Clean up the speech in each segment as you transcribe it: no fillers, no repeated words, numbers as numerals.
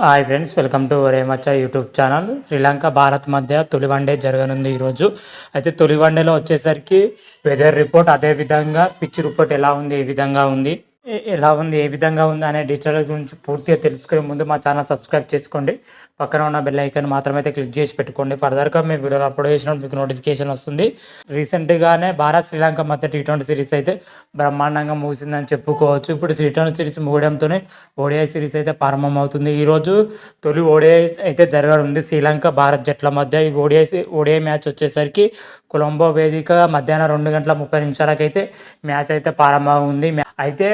Hi friends, welcome to రేమచ్చ YouTube channel. Sri Lanka Bharat మధ్య తొలి one day జరగనుంది ఈరోజు. అయితే తొలి వన్డేలో వచ్చేసరికి వెదర్ రిపోర్ట్, అదేవిధంగా పిచ్ రిపోర్ట్ ఎలా ఉంది, ఎలా ఉంది, ఏ విధంగా ఉంది అనే డీటెయిల్ గురించి పూర్తిగా తెలుసుకునే ముందు మా ఛానల్ సబ్స్క్రైబ్ చేసుకోండి. పక్కన ఉన్న బెల్ ఐకాన్ మాత్రమే క్లిక్ చేసి పెట్టుకోండి. ఫర్దర్గా మేము వీడియోలు అప్లోడ్ చేసినప్పుడు మీకు నోటిఫికేషన్ వస్తుంది. రీసెంట్గానే భారత్ శ్రీలంక మధ్య T20 సిరీస్ అయితే బ్రహ్మాండంగా ముగిసిందని చెప్పుకోవచ్చు. ఇప్పుడు T20 సిరీస్ ముగడంతోనే ఓడిఐ సిరీస్ అయితే ప్రారంభమవుతుంది. ఈరోజు తొలి ఓడిఐ అయితే జరగనుంది శ్రీలంక భారత్ జట్ల మధ్య. ఈ ఓడిఐ మ్యాచ్ వచ్చేసరికి కొలంబో వేదికగా మధ్యాహ్నం 2:30 అయితే మ్యాచ్ అయితే ప్రారంభమైంది. అయితే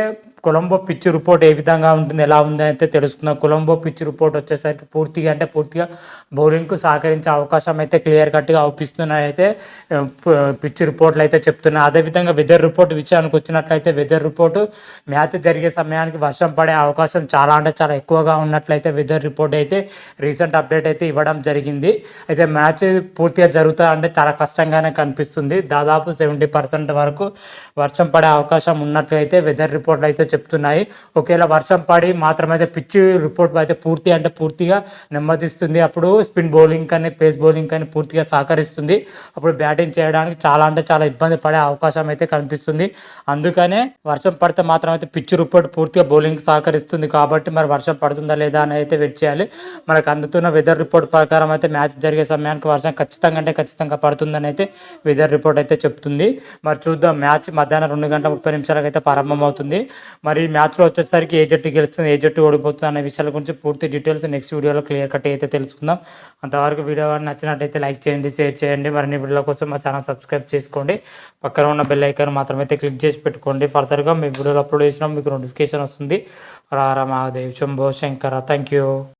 కొలంబో పిచ్ రిపోర్ట్ ఏ విధంగా ఉంటుంది, ఎలా ఉంది అయితే తెలుసుకుందాం. కొలంబో పిచ్ రిపోర్ట్ వచ్చేసరికి పూర్తిగా బౌలింగ్కు సహకరించే అవకాశం అయితే క్లియర్ కట్గా అవుపిస్తున్నాయి అయితే పిచ్ రిపోర్ట్లు అయితే చెప్తున్నాయి. అదేవిధంగా వెదర్ రిపోర్ట్ విషయానికి వచ్చినట్లయితే వెదర్ రిపోర్టు మ్యాచ్ జరిగే సమయానికి వర్షం పడే అవకాశం చాలా ఎక్కువగా ఉన్నట్లయితే వెదర్ రిపోర్ట్ అయితే రీసెంట్ అప్డేట్ అయితే ఇవ్వడం జరిగింది. అయితే మ్యాచ్ పూర్తిగా జరుగుతా అంటే చాలా కష్టంగానే కనిపిస్తుంది. దాదాపు 70% వరకు వర్షం పడే అవకాశం ఉన్నట్లయితే వెదర్ రిపోర్ట్లు అయితే చెప్తున్నాయి. ఒకవేళ వర్షం పడి మాత్రమైతే పిచ్ రిపోర్ట్ అయితే పూర్తిగా నెమ్మదిస్తుంది. అప్పుడు స్పిన్ బౌలింగ్ కానీ పేస్ బౌలింగ్ కానీ పూర్తిగా సహకరిస్తుంది. అప్పుడు బ్యాటింగ్ చేయడానికి చాలా ఇబ్బంది పడే అవకాశం అయితే కనిపిస్తుంది. అందుకనే వర్షం పడితే మాత్రం అయితే పిచ్ రిపోర్ట్ పూర్తిగా బౌలింగ్ సహకరిస్తుంది. కాబట్టి మరి వర్షం పడుతుందా లేదా అని అయితే వెయిట్ చేయాలి. మనకు అందుతున్న వెదర్ రిపోర్ట్ ప్రకారం అయితే మ్యాచ్ జరిగే సమయానికి వర్షం ఖచ్చితంగా పడుతుందని అయితే వెదర్ రిపోర్ట్ అయితే చెప్తుంది. మరి చూద్దాం. మ్యాచ్ మధ్యాహ్నం 2:30 అయితే ప్రారంభమవుతుంది. మరి మ్యాచ్లో వచ్చేసరికి ఏ జట్టు గెలుస్తుంది, ఏ జట్టు ఓడిపోతుంది అనే విషయాల గురించి పూర్తి డీటెయిల్స్ నెక్స్ట్ వీడియోలో క్లియర్ కట్ అయితే తెలుసుకుందాం. అంతవరకు వీడియో నచ్చినట్టయితే లైక్ చేయండి, షేర్ చేయండి. మరిన్ని వీడియోల కోసం మా ఛానల్ సబ్స్క్రైబ్ చేసుకోండి. పక్కన ఉన్న బెల్ ఐకాన్ మాత్రమే క్లిక్ చేసి పెట్టుకోండి. ఫర్దర్గా మీ వీడియోలు అప్లోడ్ చేసినా మీకు నోటిఫికేషన్ వస్తుంది. రారా మహాదేవ్, శంభో శంకర. Thank you.